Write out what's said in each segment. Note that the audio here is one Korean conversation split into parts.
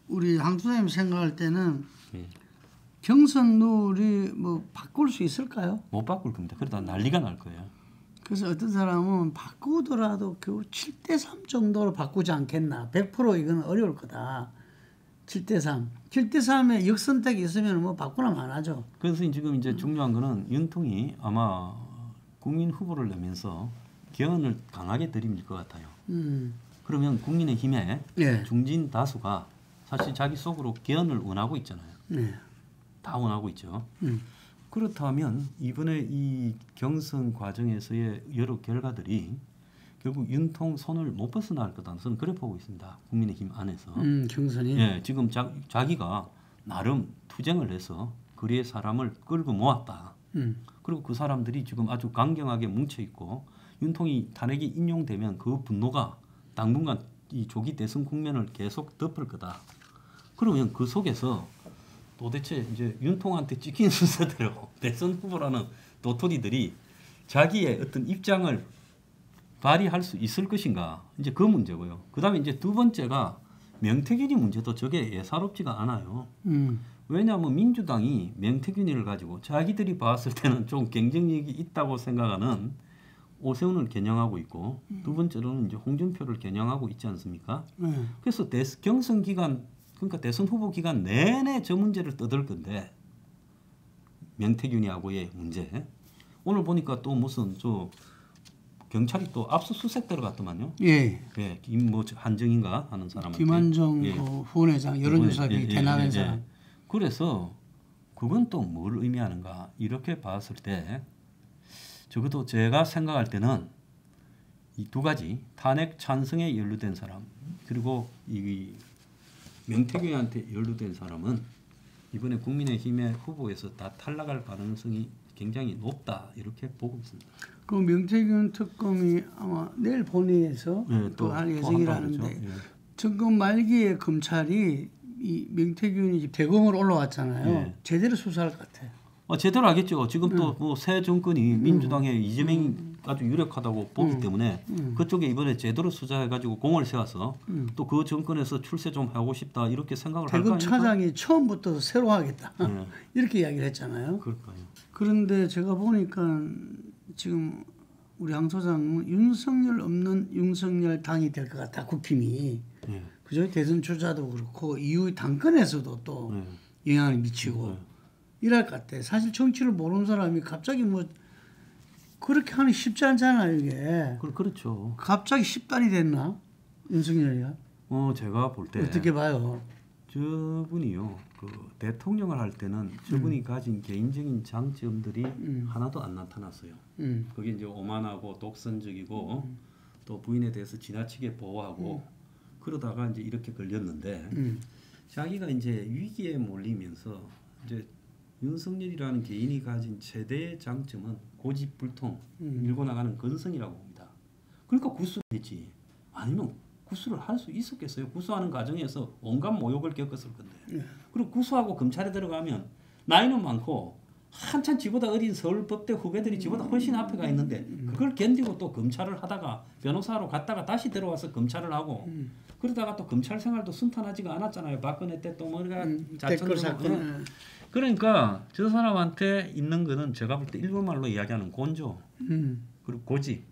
우리 한 소장님 생각할 때는 예. 경선 룰이 뭐 바꿀 수 있을까요? 못 바꿀 겁니다. 그러다 난리가 날 거예요. 그래서 어떤 사람은 바꾸더라도 겨우 7대3 정도로 바꾸지 않겠나. 100% 이건 어려울 거다. 7대3. 7대3에 역선택이 있으면 뭐 바꾸나 마나죠. 그래서 지금 이제 중요한 거는 윤통이 아마 국민 후보를 내면서 개헌을 강하게 들이밀 것 같아요. 그러면 국민의힘의 예. 중진 다수가 사실 자기 속으로 개헌을 원하고 있잖아요. 네. 다 원하고 있죠. 그렇다면 이번에 이 경선 과정에서의 여러 결과들이 결국 윤통 손을 못 벗어날 거다. 저는 그래 보고 있습니다. 국민의힘 안에서. 경선이. 예, 지금 자기가 나름 투쟁을 해서 거리의 사람을 끌고 모았다. 그리고 그 사람들이 지금 아주 강경하게 뭉쳐 있고 윤통이 탄핵이 인용되면 그 분노가 당분간 이 조기 대선 국면을 계속 덮을 거다. 그러면 그 속에서 도대체 이제 윤통한테 찍힌 순서대로 대선 후보라는 도토리들이 자기의 어떤 입장을 발휘할 수 있을 것인가, 이제 그 문제고요. 그다음에 이제 두 번째가 명태균이 문제도 저게 예사롭지가 않아요. 왜냐하면 민주당이 명태균이를 가지고 자기들이 봤을 때는 좀 경쟁력이 있다고 생각하는 오세훈을 겨냥하고 있고, 두 번째로는 이제 홍준표를 겨냥하고 있지 않습니까? 그래서 경선 기간, 그러니까 대선 후보 기간 내내 저 문제를 떠들 건데, 명태균이하고의 문제. 오늘 보니까 또 무슨 저 경찰이 또 압수수색 들어갔더만요. 예. 예, 김 한정인가 하는 사람한테. 김한정 예. 후원회장 여론조사비 대납한 사람. 그래서 그건 또 뭘 의미하는가 이렇게 봤을 때 적어도 제가 생각할 때는 이 두 가지, 탄핵 찬성에 연루된 사람 그리고 이 명태균한테 연루된 사람은 이번에 국민의힘의 후보에서 다 탈락할 가능성이 굉장히 높다 이렇게 보고 있습니다. 그 명태균 특검이 아마 내일 본회의에서 또 할 예정이라는데 정권 말기에 검찰이 이 명태균이 대검으로 올라왔잖아요. 예. 제대로 수사할 것 같아요. 제대로 하겠죠. 지금 또 뭐 새 정권이 민주당의 이재명이 아주 유력하다고 보기 때문에 그쪽에 이번에 제대로 수사해가지고 공을 세워서 또 그 정권에서 출세 좀 하고 싶다 이렇게 생각을 할 거 아닙니까? 대검 차장이 처음부터 새로 하겠다 이렇게 이야기를 했잖아요. 그럴까요? 그런데 제가 보니까 지금 우리 양 소장은 윤석열 없는 윤석열 당이 될 것 같다. 국힘이. 예. 그죠? 대선 주자도 그렇고 이후 당권에서도 또 영향을 미치고 이럴 것 같아. 사실 정치를 모르는 사람이 갑자기 뭐 그렇게 하는 쉽지 않잖아요, 이게. 그렇죠. 갑자기 10단이 됐나? 윤석열이가? 제가 볼 때 어떻게 봐요? 저분이요. 그 대통령을 할 때는 저분이 가진 개인적인 장점들이 하나도 안 나타났어요. 그게 이제 오만하고 독선적이고 또 부인에 대해서 지나치게 보호하고 그러다가 이제 이렇게 걸렸는데 자기가 이제 위기에 몰리면서 이제 윤석열이라는 개인이 가진 최대의 장점은 고집불통, 밀고 나가는 건성이라고 봅니다. 그러니까 구수를 했지. 아니면 구수를 할 수 있었겠어요? 구수하는 과정에서 온갖 모욕을 겪었을 건데. 그리고 구수하고 검찰에 들어가면 나이는 많고 한참 지보다 어린 서울법대 후배들이 지보다 훨씬 앞에 가 있는데 그걸 견디고 또 검찰을 하다가 변호사로 갔다가 다시 들어와서 검찰을 하고 그러다가 또 검찰 생활도 순탄하지가 않았잖아요. 박근혜 때 또 머리가 댓글 사건. 그러니까 저 사람한테 있는 거는 제가 볼 때 일본말로 이야기하는 곤조 그리고 고집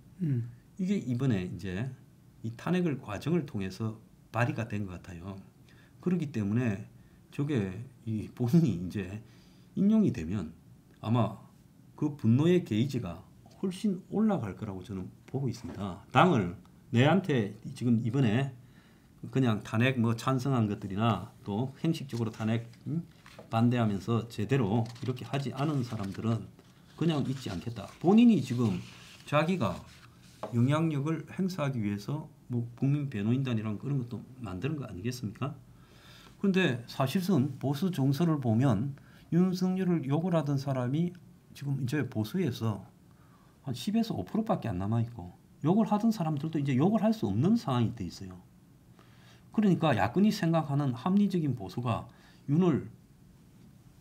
이게 이번에 이제 이 탄핵을 과정을 통해서 발휘가 된 것 같아요. 그렇기 때문에 저게 이 본인이 이제 인용이 되면 아마 그 분노의 게이지가 훨씬 올라갈 거라고 저는 보고 있습니다. 당을 내한테 지금 이번에 그냥 탄핵 뭐 찬성한 것들이나 또 형식적으로 탄핵 반대하면서 제대로 이렇게 하지 않은 사람들은 그냥 있지 않겠다. 본인이 지금 자기가 영향력을 행사하기 위해서 뭐 국민 변호인단이랑 그런 것도 만드는 거 아니겠습니까? 그런데 사실은 보수 정서를 보면 윤석열을 욕을 하던 사람이 지금 이제 보수에서 한 10에서 5%밖에 안 남아 있고 욕을 하던 사람들도 이제 욕을 할 수 없는 상황이 돼 있어요. 그러니까 야권이 생각하는 합리적인 보수가 윤을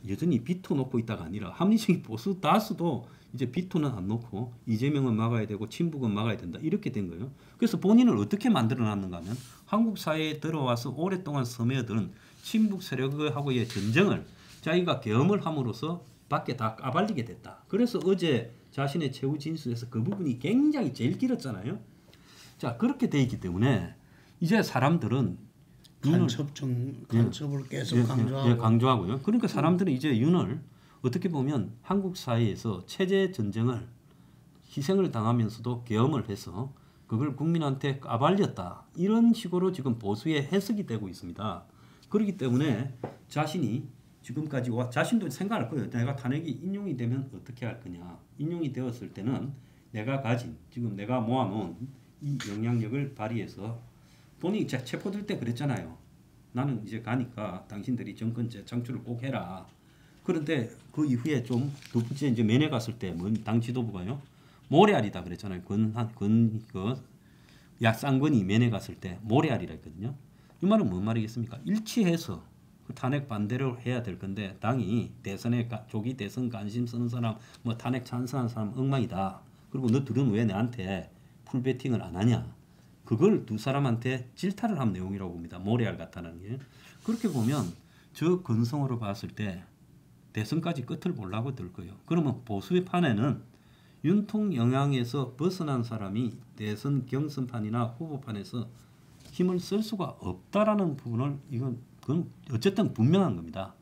여전히 비토놓고 있다가 아니라 합리적인 보수 다수도 이제 비토는 안 놓고 이재명은 막아야 되고 친북은 막아야 된다 이렇게 된 거예요. 그래서 본인을 어떻게 만들어놨는가 하면 한국 사회에 들어와서 오랫동안 스며든 친북 세력하고의 전쟁을 자기가 경험을 함으로써 밖에 다 까발리게 됐다. 그래서 어제 자신의 최후 진술에서 그 부분이 굉장히 제일 길었잖아요. 자, 그렇게 돼 있기 때문에 이제 사람들은 간첩을 계속 강조하고. 강조하고요. 그러니까 사람들은 이제 윤을 어떻게 보면 한국 사회에서 체제 전쟁을 희생을 당하면서도 계엄을 해서 그걸 국민한테 까발렸다. 이런 식으로 지금 보수의 해석이 되고 있습니다. 그렇기 때문에 자신이 지금까지 자신도 생각할 거예요. 내가 탄핵이 인용이 되면 어떻게 할 거냐. 인용이 되었을 때는 내가 가진 지금 내가 모아놓은 이 영향력을 발휘해서 본인이 체포될 때 그랬잖아요. 나는 이제 가니까 당신들이 정권 재창출을 꼭 해라. 그런데 그 이후에 좀 두 번째 이제 면회 갔을 때 당 지도부가요. 모래알이다 그랬잖아요. 쌍권이 면회 갔을 때 모래알이라 했거든요. 이 말은 뭔 말이겠습니까? 일치해서 그 탄핵 반대를 해야 될 건데 당이 대선에 조기 대선 관심 쓰는 사람, 뭐 탄핵 찬성하는 사람 엉망이다. 그리고 너들은 왜 내한테 풀베팅을 안 하냐? 그걸 두 사람한테 질타를 한 내용이라고 봅니다. 모래알 같다는 게. 그렇게 보면 저 근성으로 봤을 때 대선까지 끝을 보려고 들 거예요. 그러면 보수의 판에는 윤통 영향에서 벗어난 사람이 대선 경선판이나 후보판에서 힘을 쓸 수가 없다라는 부분을 그건 어쨌든 분명한 겁니다.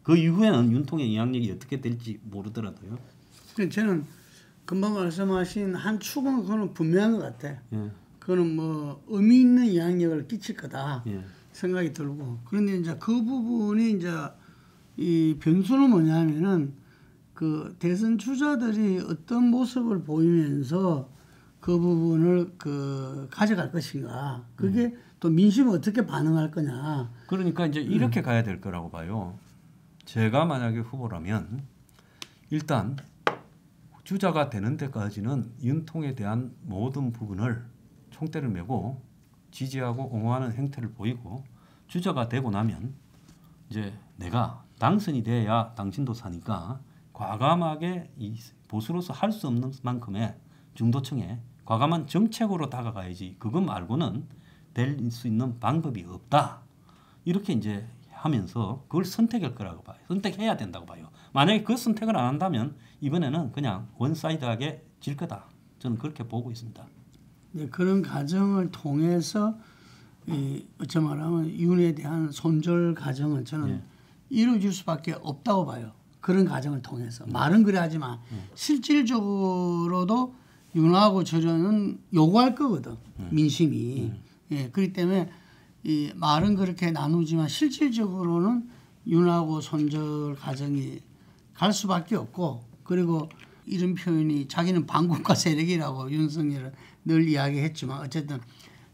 그 이후에는 윤통의 영향력이 어떻게 될지 모르더라도요. 저는 금방 말씀하신 한 축은 그거는 분명한 것 같아. 예. 그거는 뭐 의미 있는 영향력을 끼칠 거다 예. 생각이 들고. 그런데 이제 그 부분이 이제 이 변수는 뭐냐면은 그 대선 주자들이 어떤 모습을 보이면서 그 부분을 가져갈 것인가. 그게 또 민심이 어떻게 반응할 거냐. 그러니까 이제 이렇게 가야 될 거라고 봐요. 제가 만약에 후보라면 일단 주자가 되는 데까지는 윤통에 대한 모든 부분을 총대를 메고 지지하고 옹호하는 행태를 보이고 주자가 되고 나면 이제 내가 당선이 돼야 당신도 사니까 과감하게 이 보수로서 할 수 없는 만큼의 중도층에 과감한 정책으로 다가가야지 그것 말고는 될 수 있는 방법이 없다. 이렇게 이제 하면서 그걸 선택할 거라고 봐요. 선택해야 된다고 봐요. 만약에 그 선택을 안 한다면 이번에는 그냥 원사이드하게 질 거다. 저는 그렇게 보고 있습니다. 네, 그런 과정을 통해서 어찌 말하면 윤에 대한 손절 과정은 저는 이루어질 수밖에 없다고 봐요. 그런 과정을 통해서. 말은 그래 하지만 실질적으로도 윤하고 저는 요구할 거거든. 민심이. 예, 그렇기 때문에 이 말은 그렇게 나누지만 실질적으로는 윤하고 손절 과정이 갈 수밖에 없고, 그리고 이런 표현이 자기는 반국가 세력이라고 윤석열은 늘 이야기했지만 어쨌든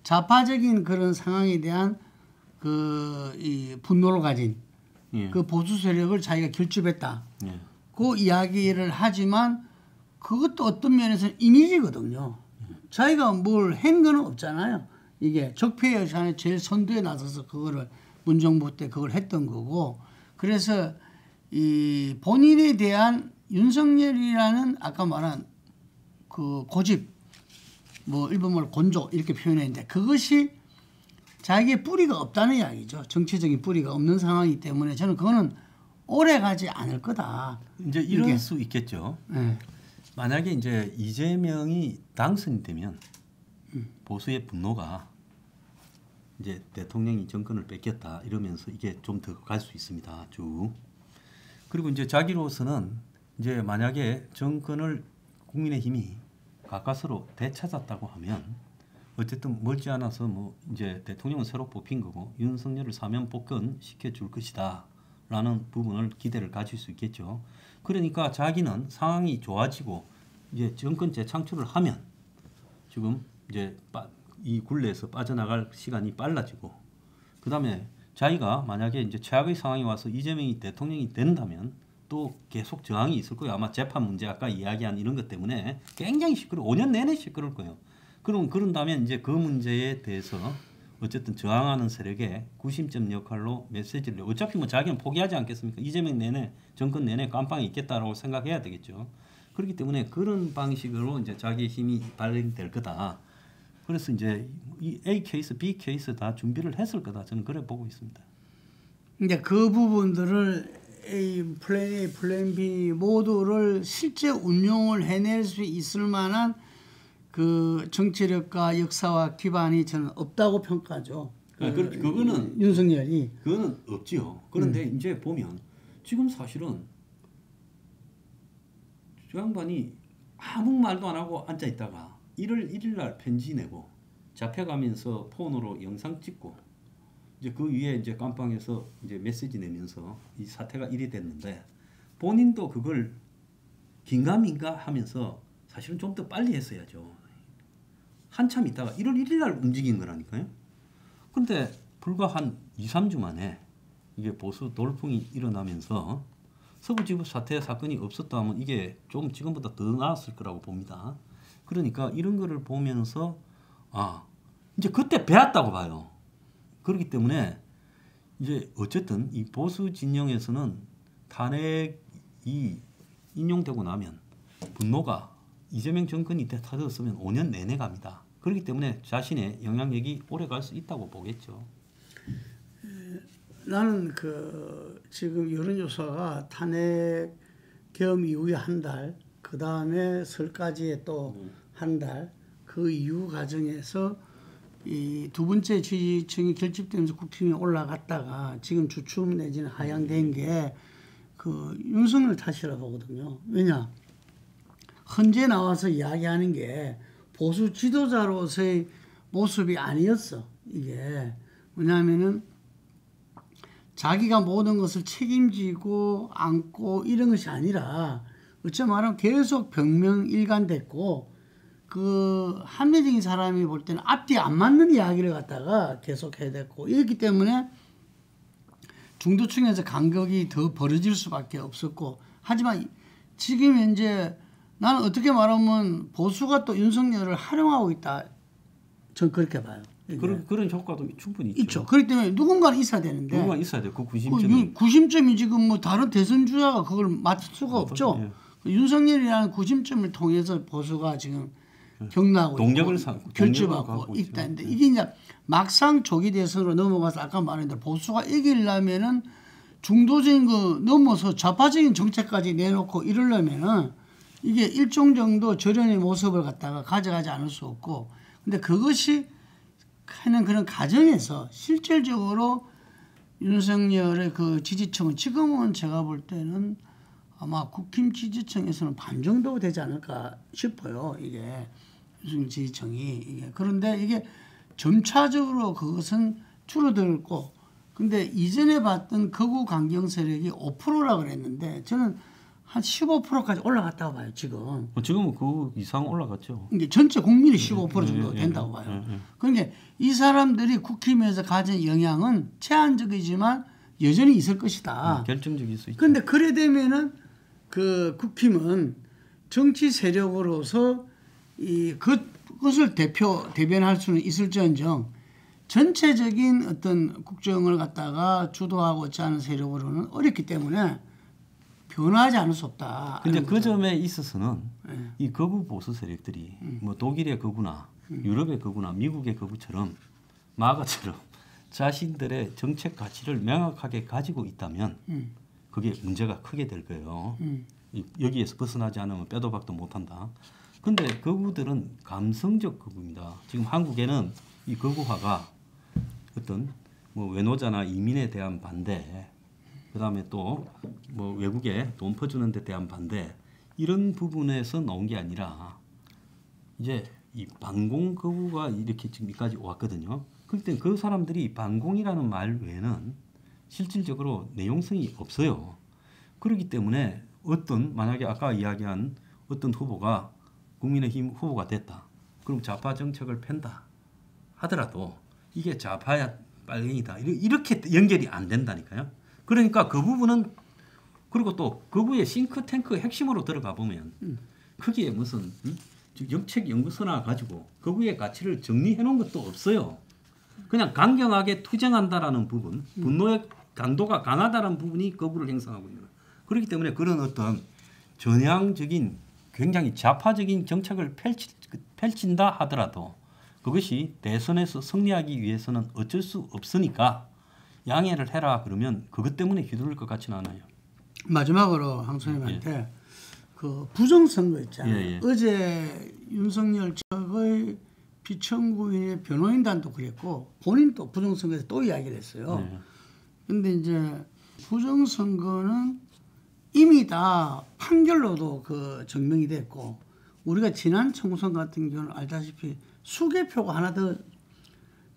좌파적인 그런 상황에 대한 이 분노를 가진 그 보수 세력을 자기가 결집했다. 그 이야기를 하지만 그것도 어떤 면에서 이미지거든요. 자기가 뭘 한 거는 없잖아요. 이게 적폐 여산의 제일 선두에 나서서 그거를 문정부 때 그걸 했던 거고, 그래서 이 본인에 대한 윤석열이라는 아까 말한 그 고집, 뭐 일본말 곤조 이렇게 표현했는데 그것이 자기의 뿌리가 없다는 이야기죠. 정치적인 뿌리가 없는 상황이기 때문에 저는 그거는 오래 가지 않을 거다. 이제 이럴 수 있겠죠. 네. 만약에 이제 이재명이 당선이 되면 보수의 분노가 이제 대통령이 정권을 뺏겼다 이러면서 이게 좀 더 갈 수 있습니다. 쭉. 그리고 이제 자기로서는 이제 만약에 정권을 국민의힘이 가까스로 되찾았다고 하면 어쨌든 멀지 않아서 뭐 이제 대통령은 새로 뽑힌 거고 윤석열을 사면 복권 시켜줄 것이다라는 부분을 기대를 가질 수 있겠죠. 그러니까 자기는 상황이 좋아지고 이제 정권 재창출을 하면 지금 이제 이 굴레에서 빠져나갈 시간이 빨라지고 그다음에 자기가 만약에 이제 최악의 상황이 와서 이재명이 대통령이 된다면 또 계속 저항이 있을 거예요. 아마 재판 문제 아까 이야기한 이런 것 때문에 굉장히 시끄러워. 5년 내내 시끄러울 거예요. 그런다면 이제 그 문제에 대해서 어쨌든 저항하는 세력의 구심점 역할로 메시지를 어차피 뭐 자기는 포기하지 않겠습니까? 이재명 내내 정권 내내 깜빵에 있겠다라고 생각해야 되겠죠. 그렇기 때문에 그런 방식으로 이제 자기의 힘이 발휘될 거다. 그래서 이제 이 A 케이스, B 케이스 다 준비를 했을 거다. 저는 그래 보고 있습니다. 이제 그 부분들을 플랜 A, 플랜 B 모두를 실제 운용을 해낼 수 있을 만한 그 정치력과 역사와 기반이 저는 없다고 평가죠. 그거는 윤석열이 그거는 없지요. 그런데 이제 보면 지금 사실은 저 양반이 아무 말도 안 하고 앉아 있다가 1월 1일 날 편지 내고 잡혀가면서 폰으로 영상 찍고 이제 그 위에 이제 깜빵에서 이제 메시지 내면서 이 사태가 일이 됐는데 본인도 그걸 긴가민가 하면서 사실은 좀 더 빨리 했어야죠. 한참 있다가 1월 1일 날 움직인 거라니까요. 근데 불과 한 2, 3주 만에 이게 보수 돌풍이 일어나면서 서부지법 사태 사건이 없었다면 이게 좀 지금보다 더 나았을 거라고 봅니다. 그러니까 이런 거를 보면서 이제 그때 배웠다고 봐요. 그렇기 때문에 이제 어쨌든 이 보수 진영에서는 탄핵이 인용되고 나면 분노가 이재명 정권이 터졌으면 5년 내내 갑니다. 그렇기 때문에 자신의 영향력이 오래 갈 수 있다고 보겠죠. 나는 지금 여론조사가 탄핵 계엄 이후에 한 달, 그 다음에 설까지의 또 한 달, 그 이후 과정에서 이 두 번째 지지층이 결집되면서 국힘이 올라갔다가 지금 주춤 내지는 하향된 게 그 윤석열 탓이라 보거든요. 왜냐? 헌재 나와서 이야기하는 게 보수 지도자로서의 모습이 아니었어. 이게 뭐냐면은 자기가 모든 것을 책임지고 안고 이런 것이 아니라 어찌 말하면 계속 병명일관됐고 그 합리적인 사람이 볼 때는 앞뒤 안 맞는 이야기를 갖다가 계속 해야 됐고 이렇기 때문에 중도층에서 간격이 더 벌어질 수밖에 없었고 하지만 지금 현재 나는 어떻게 말하면 보수가 또 윤석열을 활용하고 있다. 전 그렇게 봐요. 그런 효과도 충분히 있죠. 그렇기 때문에 누군가는 있어야 되는데. 누군가 있어야 돼요. 그 구심점이. 구심점이 지금 뭐 다른 대선 주자가 그걸 맞출 수가 없죠. 예. 윤석열이라는 구심점을 통해서 보수가 지금 경락하고 동력을 결집하고 있다는데 이게 이제 막상 조기 대선으로 넘어가서 아까 말한 대로 보수가 이기려면은 중도적인 거 넘어서 좌파적인 정책까지 내놓고 이러려면은 이게 일정 정도 절연의 모습을 갖다가 가져가지 않을 수 없고 근데 그것이 하는 그런 과정에서 실질적으로 윤석열의 그 지지층은 지금은 제가 볼 때는 아마 국힘 지지층에서는 반 정도 되지 않을까 싶어요. 이게 윤석열 지지층이 이게 그런데 이게 점차적으로 그것은 줄어들고 근데 이전에 봤던 극우 강경 세력이 5%라 그랬는데 저는 한 15%까지 올라갔다고 봐요, 지금. 지금은 그 이상 올라갔죠. 이게 전체 국민이 15% 정도 된다고 봐요. 그러니까 이 사람들이 국힘에서 가진 영향은 제한적이지만 여전히 있을 것이다. 결정적일 수 있죠. 그런데 그래 되면은 그 국힘은 정치 세력으로서 그것을 대변할 수는 있을지언정 전체적인 어떤 국정을 갖다가 주도하고자 하는 세력으로는 어렵기 때문에 변화하지 않을 수 없다. 근데 그 점에 있어서는 이 극우 보수 세력들이 뭐 독일의 극우나 유럽의 극우나 미국의 극우처럼 마가처럼 자신들의 정책 가치를 명확하게 가지고 있다면 그게 문제가 크게 될 거예요. 여기에서 벗어나지 않으면 빼도 박도 못한다. 근데 극우들은 감성적 극우입니다. 지금 한국에는 이 극우화가 어떤 뭐 외노자나 이민에 대한 반대 그다음에 또 뭐 외국에 돈 퍼주는 데 대한 반대 이런 부분에서 나온 게 아니라 이제 이 반공 거부가 이렇게 지금까지 왔거든요. 그때 그 사람들이 반공이라는 말 외에는 실질적으로 내용성이 없어요. 그렇기 때문에 만약에 아까 이야기한 어떤 후보가 국민의힘 후보가 됐다. 그럼 좌파 정책을 팬다 하더라도 이게 좌파야 빨갱이다 이렇게 연결이 안 된다니까요. 그러니까 그 부분은 그리고 또 극우의 싱크탱크 핵심으로 들어가 보면 거기에 무슨 정책 연구소나 가지고 극우의 가치를 정리해 놓은 것도 없어요. 그냥 강경하게 투쟁한다라는 부분, 분노의 강도가 강하다는 부분이 극우를 형성하고 있는 거예요. 그렇기 때문에 그런 어떤 전향적인 굉장히 좌파적인 정책을 펼친다 하더라도 그것이 대선에서 승리하기 위해서는 어쩔 수 없으니까 양해를 해라 그러면 그것 때문에 휘둘릴 것 같지는 않아요. 마지막으로 황선님한테 그 부정선거 있잖아요. 어제 윤석열 측의 피청구인의 변호인단도 그랬고 본인도 부정선거에서 또 이야기를 했어요. 그런데 이제 부정선거는 이미 다 판결로도 그 증명이 됐고 우리가 지난 총선 같은 경우는 알다시피 수개표가 하나 더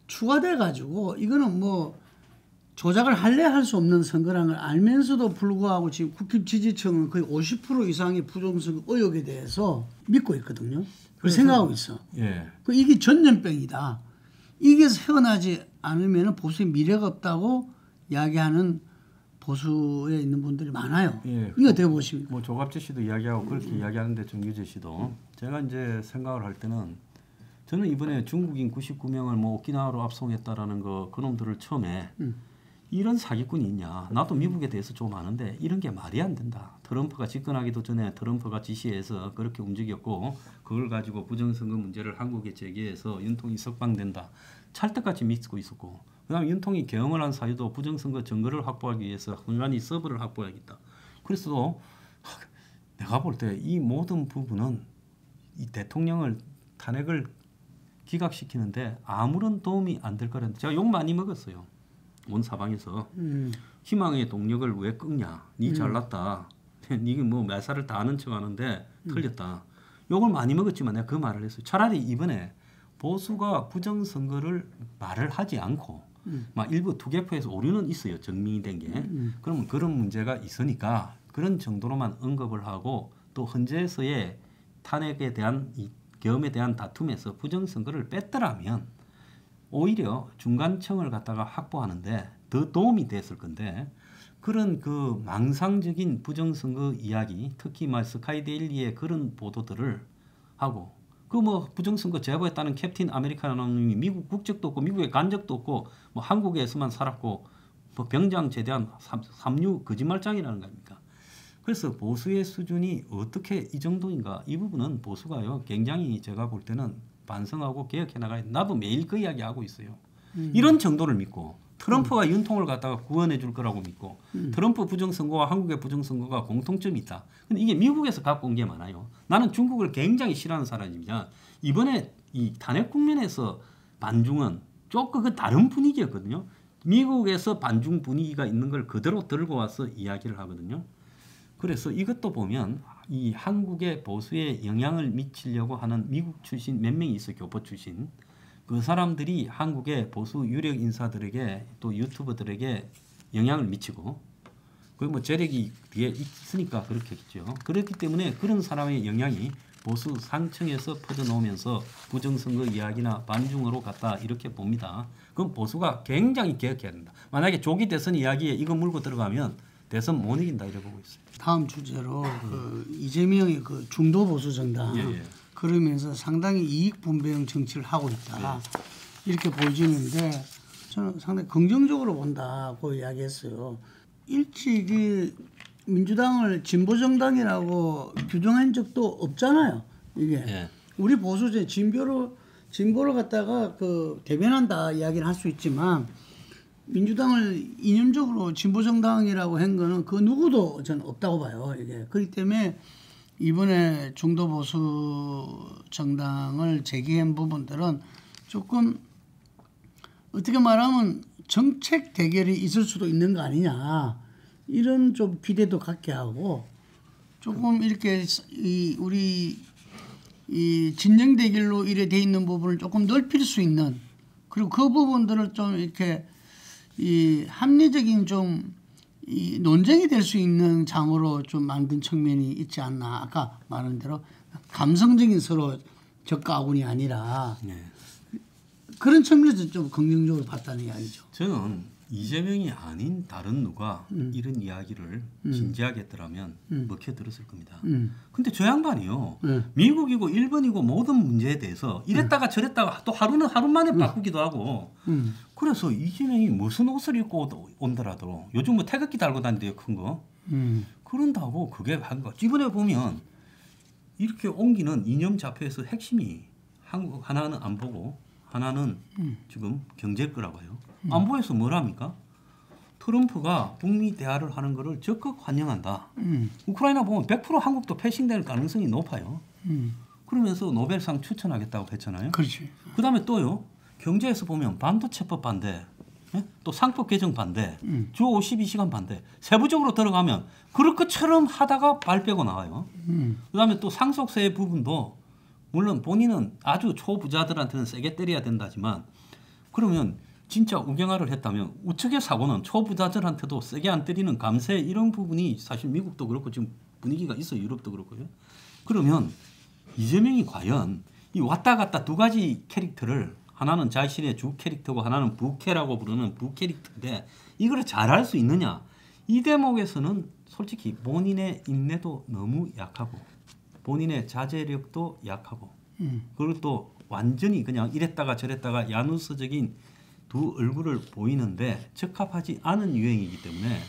추가돼 가지고 이거는 뭐 조작을 할래 할 수 없는 선거라는 걸 알면서도 불구하고 지금 국힘 지지층은 거의 50% 이상의 부정선거 의혹에 대해서 믿고 있거든요. 그렇게 생각하고 있어. 이게 전염병이다. 이게 세어나지 않으면 보수의 미래가 없다고 이야기하는 보수에 있는 분들이 많아요. 이거 어떻게 보십니까? 뭐 조갑재 씨도 이야기하고 그렇게 이야기하는데 정규재 씨도 제가 이제 생각을 할 때는 저는 이번에 중국인 99명을 뭐 오키나와로 압송했다라는 거 그놈들을 처음에 이런 사기꾼이 있냐. 나도 미국에 대해서 좀 아는데 이런 게 말이 안 된다. 트럼프가 집권하기도 전에 트럼프가 지시해서 그렇게 움직였고 그걸 가지고 부정선거 문제를 한국에 제기해서 윤통이 석방된다. 찰떡같이 믿고 있었고 그다음에 윤통이 개헌을 한 사유도 부정선거 증거를 확보하기 위해서 훈련이 서버를 확보해야겠다. 그래서 내가 볼 때 이 모든 부분은 이 대통령을 탄핵을 기각시키는데 아무런 도움이 안 될 거라는 제가 욕 많이 먹었어요. 온 사방에서 희망의 동력을 왜 끄냐? 니 잘났다. 니가 뭐 매사를 다 아는 척하는데 틀렸다. 욕을 많이 먹었지만 내가 그 말을 했어요. 차라리 이번에 보수가 부정선거를 말을 하지 않고 막 일부 투개표에서 오류는 있어요. 증명이 된 게. 그러면 그런 문제가 있으니까 그런 정도로만 언급을 하고 또 헌재에서의 탄핵에 대한 이 계엄에 대한 다툼에서 부정선거를 뺐더라면 오히려 중간층을 갖다가 확보하는데 더 도움이 됐을 건데 그런 그 망상적인 부정선거 이야기 특히 막 스카이데일리의 그런 보도들을 하고 그 뭐 부정선거 제보했다는 캡틴 아메리카노님이 미국 국적도 없고 미국에 간 적도 없고 뭐 한국에서만 살았고 뭐 병장 제대한 삼류 거짓말장이라는 거 아닙니까? 그래서 보수의 수준이 어떻게 이 정도인가 이 부분은 보수가요 굉장히 제가 볼 때는 반성하고 개혁해 나가야 돼. 나도 매일 그 이야기 하고 있어요. 이런 정도를 믿고 트럼프가 윤통을 갖다가 구원해 줄 거라고 믿고 트럼프 부정선거와 한국의 부정선거가 공통점이 있다. 근데 이게 미국에서 갖고 온 게 많아요. 나는 중국을 굉장히 싫어하는 사람이냐. 이번에 이 탄핵 국면에서 반중은 조금 그 다른 분위기였거든요. 미국에서 반중 분위기가 있는 걸 그대로 들고 와서 이야기를 하거든요. 그래서 이것도 보면 이 한국의 보수에 영향을 미치려고 하는 미국 출신 몇 명이 있어요. 교포 출신. 그 사람들이 한국의 보수 유력 인사들에게 또 유튜버들에게 영향을 미치고 그 뭐 재력이 뒤에 있으니까 그렇겠죠. 그렇기 때문에 그런 사람의 영향이 보수 상층에서 퍼져나오면서 부정선거 이야기나 반중으로 갔다 이렇게 봅니다. 그럼 보수가 굉장히 개혁해야 된다. 만약에 조기 대선 이야기에 이거 물고 들어가면 대선 못 이긴다 이렇게 보고 있어요. 다음 주제로 그 이재명의 그 중도 보수 정당 그러면서 상당히 이익 분배형 정치를 하고 있다 이렇게 보여지는데 저는 상당히 긍정적으로 본다고 이야기했어요. 일찍이 민주당을 진보 정당이라고 규정한 적도 없잖아요. 이게 우리 보수제 진보를 갖다가 그 대변한다 이야기를 할 수 있지만. 민주당을 이념적으로 진보정당이라고 한 거는 그 누구도 저는 없다고 봐요. 이게. 그렇기 때문에 이번에 중도보수 정당을 제기한 부분들은 조금 어떻게 말하면 정책 대결이 있을 수도 있는 거 아니냐. 이런 좀 기대도 갖게 하고 조금 이렇게 우리 이 진영 대결로 이래 돼 있는 부분을 조금 넓힐 수 있는 그리고 그 부분들을 좀 이렇게 이 합리적인 좀 이 논쟁이 될 수 있는 장으로 좀 만든 측면이 있지 않나. 아까 말한 대로 감성적인 서로 적과 아군이 아니라 그런 측면에서 좀 긍정적으로 봤다는 이야기죠. 저는 이재명이 아닌 다른 누가 이런 이야기를 진지하게 했더라면 먹혀들었을 겁니다. 근데 저 양반이요. 미국이고 일본이고 모든 문제에 대해서 이랬다가 저랬다가 또 하루 만에 바꾸기도 하고 그래서 이재명이 무슨 옷을 입고 온더라도 요즘 뭐 태극기 달고 다니는데요. 큰 거. 그런다고 그게 한 거. 이번에 보면 이렇게 옮기는 이념 좌표에서 핵심이 한국 하나는 안보고 하나는 지금 경제일 거라고 해요. 안보에서 뭘 합니까? 트럼프가 북미 대화를 하는 것을 적극 환영한다. 우크라이나 보면 100% 한국도 패싱될 가능성이 높아요. 그러면서 노벨상 추천하겠다고 했잖아요. 그렇지. 그다음에 또요. 경제에서 보면 반도체법 반대, 또 상법 개정 반대, 주 52시간 반대. 세부적으로 들어가면 그럴 것처럼 하다가 발 빼고 나와요. 그다음에 또 상속세 부분도 물론 본인은 아주 초부자들한테는 세게 때려야 된다지만 그러면 진짜 우경화를 했다면 우측의 사고는 초부자들한테도 세게 안 때리는 감세 이런 부분이 사실 미국도 그렇고 지금 분위기가 있어요. 유럽도 그렇고요. 그러면 이재명이 과연 이 왔다 갔다 두 가지 캐릭터를 하나는 자신의 주 캐릭터고 하나는 부캐라고 부르는 부캐릭터인데 이걸 잘할 수 있느냐. 이 대목에서는 솔직히 본인의 인내도 너무 약하고 본인의 자제력도 약하고 그리고 또 완전히 그냥 이랬다가 저랬다가 야누스적인 두 얼굴을 보이는데 적합하지 않은 유행이기 때문에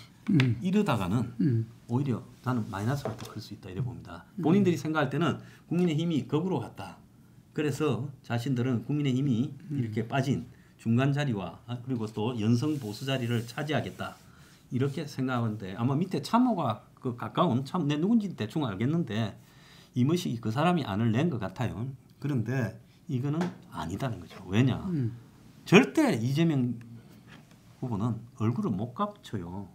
이러다가는 오히려 나는 마이너스로 더 클 수 있다 이래 봅니다. 본인들이 생각할 때는 국민의힘이 거꾸로 갔다. 그래서 자신들은 국민의힘이 이렇게 빠진 중간 자리와 그리고 또 연성 보수 자리를 차지하겠다 이렇게 생각하는데 아마 밑에 참모가 그 가까운 참 내 누군지 대충 알겠는데 이머시 그 사람이 안을 낸 것 같아요. 그런데 이거는 아니다는 거죠. 왜냐? 절대 이재명 후보는 얼굴을 못 감춰요.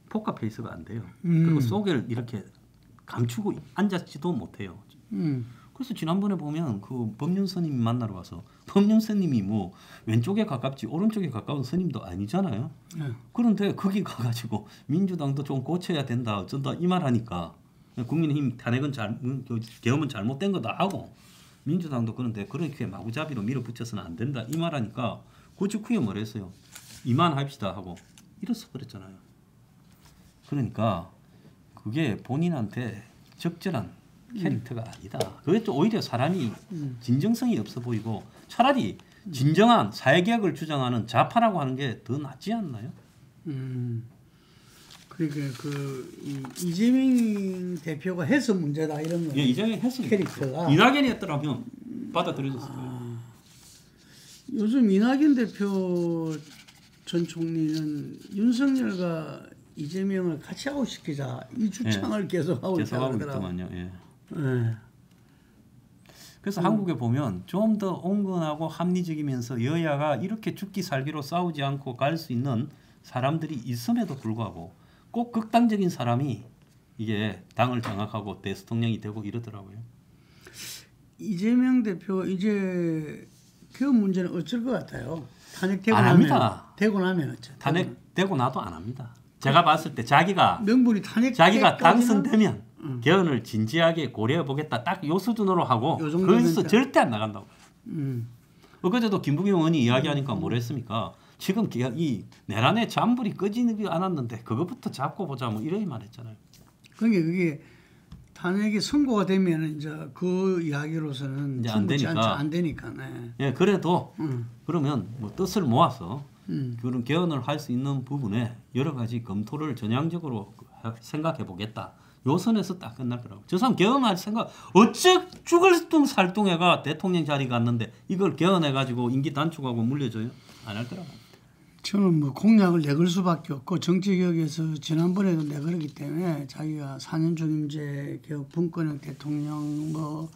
포카 페이스가 안 돼요. 그리고 속을 이렇게 감추고 앉았지도 못해요. 그래서 지난번에 보면 그 법륜 스님 만나러 가서 법륜 스님이 뭐 왼쪽에 가깝지 오른쪽에 가까운 스님도 아니잖아요. 그런데 거기 가가지고 민주당도 좀 고쳐야 된다 어쩐다 이 말하니까 국민의힘 탄핵은 계엄은 잘못된 거다 하고 민주당도 그런데 그렇게 마구잡이로 밀어붙여서는 안 된다 이 말하니까 그 직후에 뭐랬어요. 이만합시다 하고 이랬어 버렸잖아요. 그러니까 그게 본인한테 적절한 캐릭터가 아니다. 그게 또 오히려 사람이 진정성이 없어 보이고 차라리 진정한 사회개혁을 주장하는 좌파라고 하는 게 더 낫지 않나요? 그러니까 이재명 대표가 해서 문제다 이런 거. 예, 이재명 했으니까. 캐릭터가 이낙연이 했더라면 받아들여졌을 거예요. 요즘 이낙연 대표 전 총리는 윤석열과 이재명을 같이 아웃시키자 이 주창을 계속하고 있다고 하더라고요. 예. 그래서 한국에 보면 좀 더 온건하고 합리적이면서 여야가 이렇게 죽기 살기로 싸우지 않고 갈 수 있는 사람들이 있음에도 불구하고 꼭 극단적인 사람이 이게 당을 장악하고 대통령이 되고 이러더라고요. 이재명 대표 이제 그 문제는 어쩔 것 같아요. 탄핵되고 안 나면 합니다. 되고 나면 어째? 탄핵되고 나도 안 합니다. 제가 봤을 때 자기가 명분이 탄핵 자기가 당선되면 개헌을 진지하게 고려해 보겠다. 딱 요 수준으로 하고 거기서 절대 안 나간다고. 어제도 김부겸 의원이 이야기하니까 뭐랬습니까? 지금 이 내란의 잔불이 꺼지지 않았는데 그것부터 잡고 보자 뭐 이런 말했잖아요. 그러니까 그게 탄핵이 선고가 되면 이제 그 이야기로서는 이제 안 되니까. 네. 예, 그래도 그러면 뭐 뜻을 모아서 그런 개헌을 할 수 있는 부분에 여러 가지 검토를 전향적으로 생각해 보겠다. 요 선에서 딱 끝날 거라고. 저 사람 개헌할 생각 어째 죽을 둥 살둥해가 대통령 자리 갔는데 이걸 개헌해 가지고 임기 단축하고 물려줘요? 안 할 거라고. 저는 뭐 공약을 내걸 수밖에 없고 정치개혁에서 지난번에도 내걸었기 때문에 자기가 4년 중임제 개혁 분권형 대통령 뭐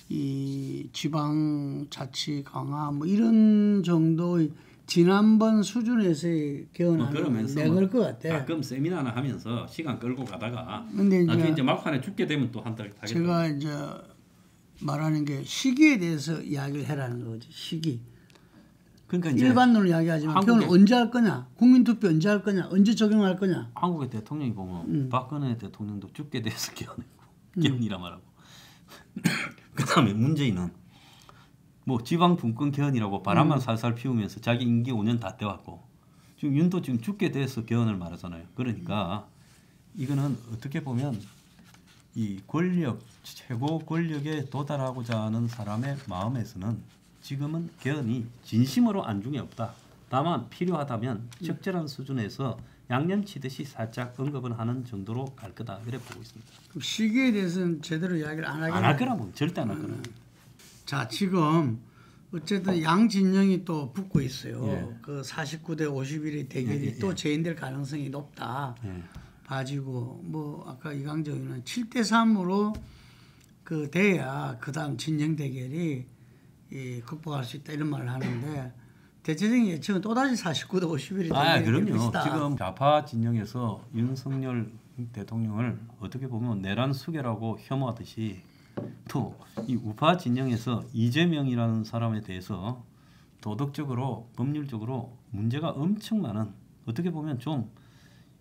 이 지방 자치 강화 뭐 이런 정도의 지난번 수준에서의 개헌을 내걸 것 같아. 가끔 세미나나 하면서 시간 끌고 가다가 근데 나중에 이제 막판에 죽게 되면 또 한 달 타겠다. 제가 이제 말하는 게 시기에 대해서 이야기를 해라는 거지. 시기. 그러니까 이제 일반론을 이야기하지만 개헌을 언제 할 거냐, 국민투표 언제 할 거냐, 언제 적용할 거냐. 한국의 대통령이 보면 박근혜 대통령도 죽게 돼서 개헌이라 말하고 그다음에 문재인은 뭐 지방 분권 개헌이라고 바람만 살살 피우면서 자기 임기 5년 다 때왔고 지금 윤도 지금 죽게 돼서 개헌을 말하잖아요. 그러니까 이거는 어떻게 보면 이 권력 최고 권력에 도달하고자 하는 사람의 마음에서는 지금은 개헌이 진심으로 안중에 없다. 다만 필요하다면 적절한 수준에서 양념치듯이 살짝 언급을 하는 정도로 갈 거다. 이래 보고 있습니다. 그럼 시기에 대해서는 제대로 이야기를 안 할 거라고 절대 안 할 거라고. 자, 지금 어쨌든 양 진영이 또 붙고 있어요. 예. 그 49대 51의 대결이 예. 또 재인될 가능성이 높다. 예. 봐지고 뭐 아까 이강정 의원은 7대 3으로 그 돼야 그다음 진영 대결이 극복할 수 있다 이런 말을 하는데 대체적인 예측은 또다시 49대 51이 그럼요. 것이다. 지금 좌파 진영에서 윤석열 대통령을 어떻게 보면 내란 수괴라고 혐오하듯이 또 이 우파 진영에서 이재명이라는 사람에 대해서 도덕적으로 법률적으로 문제가 엄청 많은 어떻게 보면 좀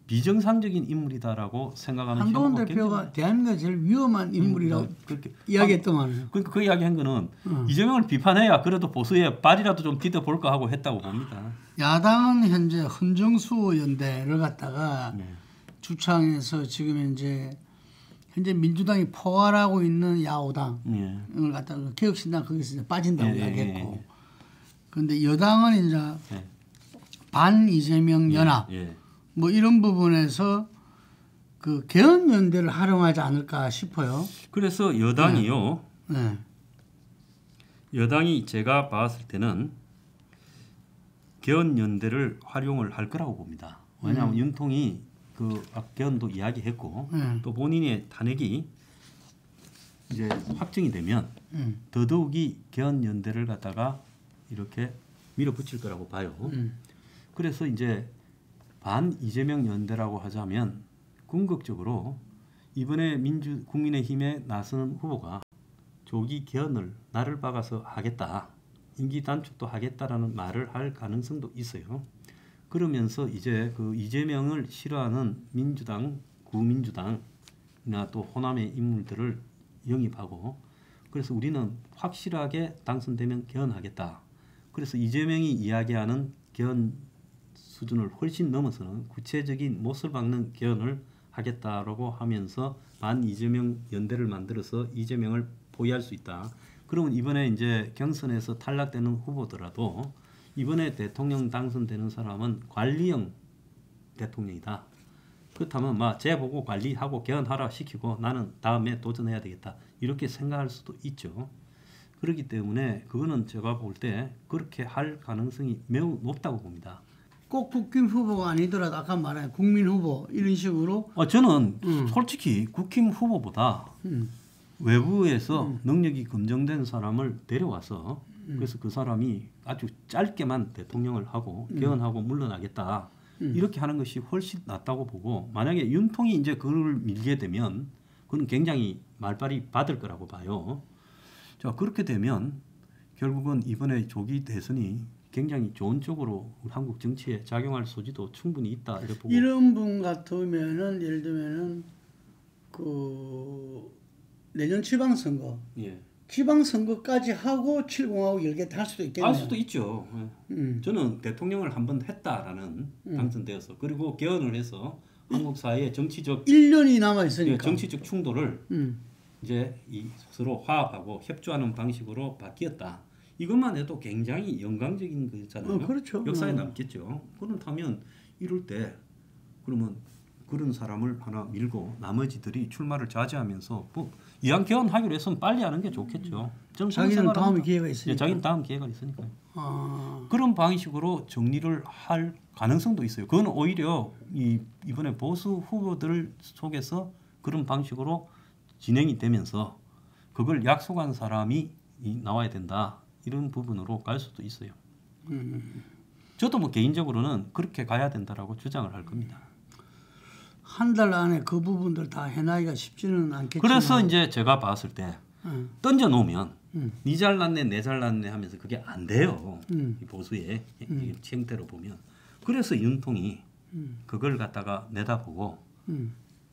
비정상적인 인물이다라고 생각하는 한동훈 대표가 대한민국의 제일 위험한 인물이라고 그렇게 이야기했더만. 그러니까 그 이야기한 거는 이재명을 비판해야 그래도 보수의 발이라도 좀 디뎌 볼까 하고 했다고 봅니다. 야당은 현재 헌정수 연대를 갖다가 네. 주창해서 지금 현재 민주당이 포괄하고 있는 야오당을 예. 갖다가 개혁신당 거기서 이제 빠진다고 예, 이야기했고, 그런데 여당은 이제 예. 반 이재명 연합 예. 뭐 이런 부분에서 그 개헌 연대를 활용하지 않을까 싶어요. 그래서 여당이요. 네. 여당이 제가 봤을 때는 개헌 연대를 활용을 할 거라고 봅니다. 왜냐하면 윤통이 그 개헌도 이야기했고 또 본인의 탄핵이 이제 확정이 되면 더더욱이 개헌 연대를 갖다가 이렇게 밀어붙일 거라고 봐요. 그래서 이제 반 이재명 연대라고 하자면 궁극적으로 이번에 국민의힘에 나서는 후보가 조기 개헌을 나를 박아서 하겠다, 임기 단축도 하겠다라는 말을 할 가능성도 있어요. 그러면서 이제 그 이재명을 싫어하는 민주당, 구민주당이나 또 호남의 인물들을 영입하고, 그래서 우리는 확실하게 당선되면 개헌하겠다. 그래서 이재명이 이야기하는 개헌 수준을 훨씬 넘어서는 구체적인 못을 박는 개헌을 하겠다라고 하면서 반 이재명 연대를 만들어서 이재명을 포위할 수 있다. 그러면 이번에 이제 경선에서 탈락되는 후보더라도 이번에 대통령 당선되는 사람은 관리형 대통령이다. 그렇다면 쟤 보고 관리하고 개헌하라 시키고 나는 다음에 도전해야 되겠다. 이렇게 생각할 수도 있죠. 그렇기 때문에 그거는 제가 볼 때 그렇게 할 가능성이 매우 높다고 봅니다. 꼭 국힘 후보가 아니더라도 아까 말한 국민 후보 이런 식으로 저는 솔직히 국힘 후보보다 외부에서 능력이 검증된 사람을 데려와서 그래서 그 사람이 아주 짧게만 대통령을 하고 개헌하고 물러나겠다 이렇게 하는 것이 훨씬 낫다고 보고, 만약에 윤통이 이제 그걸 밀게 되면 그건 굉장히 말발이 받을 거라고 봐요. 자, 그렇게 되면 결국은 이번에 조기 대선이 굉장히 좋은 쪽으로 한국 정치에 작용할 소지도 충분히 있다 이렇게 보고. 이런 분 같으면은 예를 들면은 그 내년 지방선거, 지방선거까지 하고 70하고 열겠다 할 수도 있겠네요. 할 수도 있죠. 저는 대통령을 한번 했다라는 당선되어서 그리고 개헌을 해서 한국 사회의 정치적 1년이 남아 있으니까 정치적 충돌을 이제 서로 화합하고 협조하는 방식으로 바뀌었다. 이것만 해도 굉장히 영광적인 거잖아요. 그렇죠. 역사에 남겠죠. 그렇다면 이럴 때 그러면 그런 사람을 하나 밀고 나머지들이 출마를 자제하면서 뭐 이왕 개헌하기로 했으면 빨리 하는 게 좋겠죠. 자기는 다음 기회가 있으니까. 자기는 다음 기회가 있으니까요. 그런 방식으로 정리를 할 가능성도 있어요. 그건 오히려 이번에 보수 후보들 속에서 그런 방식으로 진행이 되면서 그걸 약속한 사람이 나와야 된다. 이런 부분으로 갈 수도 있어요. 저도 뭐 개인적으로는 그렇게 가야 된다라고 주장을 할 겁니다. 한 달 안에 그 부분들 다 해나기가 쉽지는 않겠지만. 그래서 이제 제가 봤을 때 던져 놓으면 니 잘났네 내 잘났네 하면서 그게 안 돼요. 이 보수의 형태로 보면. 그래서 윤통이 그걸 갖다가 내다보고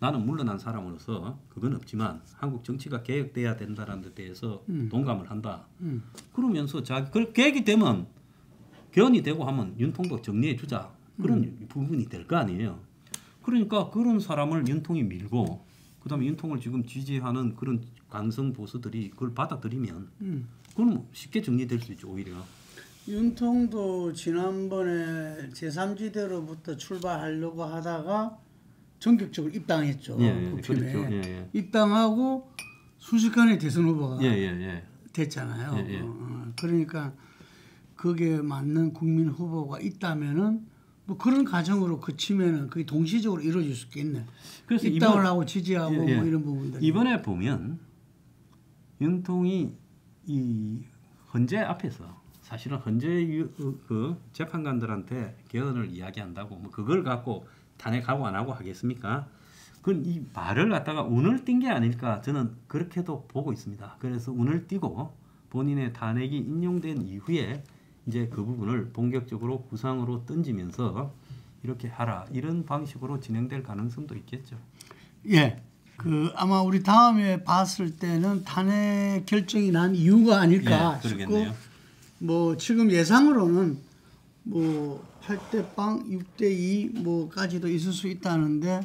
나는 물러난 사람으로서 그건 없지만 한국 정치가 개혁돼야 된다는 데 대해서 동감을 한다. 그러면서 그 계획이 되면 개헌이 되고 하면 윤통도 정리해 주자. 그런 부분이 될 거 아니에요. 그러니까 그런 사람을 윤통이 밀고 그다음에 윤통을 지금 지지하는 그런 강성 보수들이 그걸 받아들이면 그건 쉽게 정리될 수 있죠. 오히려. 윤통도 지난번에 제3지대로부터 출발하려고 하다가 전격적으로 입당했죠. 그렇죠. 입당하고 순식간에 대선 후보가 됐잖아요. 예. 그러니까 거기에 맞는 국민 후보가 있다면은 뭐 그런 과정으로 그치면은 그게 동시적으로 이루어질 수 있겠네. 그래서 입당을 하고 지지하고 예. 뭐 이런 부분들. 이번에 보면 영통이 이 헌재 앞에서 사실은 헌재 그 재판관들한테 개헌을 이야기한다고 뭐 그걸 갖고 탄핵하고 안 하고 하겠습니까? 그건 이 말을 갖다가 운을 띈 게 아닐까 저는 그렇게도 보고 있습니다. 그래서 운을 띄고 본인의 탄핵이 인용된 이후에 이제 그 부분을 본격적으로 구상으로 던지면서 이렇게 하라 이런 방식으로 진행될 가능성도 있겠죠. 예. 그 아마 우리 다음에 봤을 때는 탄핵 결정이 난 이유가 아닐까 예, 싶고 그러겠네요. 뭐 지금 예상으로는 뭐 8대 빵 6대 2 뭐까지도 있을 수 있다는데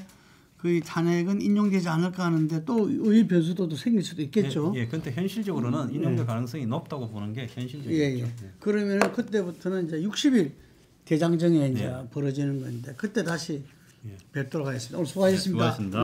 그 탄핵은 인용되지 않을까 하는데 또 의회 변수도 생길 수도 있겠죠. 예, 그런데 현실적으로는 인용될 가능성이 높다고 보는 게 현실적이죠. 예. 그러면 그때부터는 이제 60일 대장정에 이제 벌어지는 건데 그때 다시 뵙도록 하겠습니다. 오늘 수고하셨습니다. 수고하셨습니다.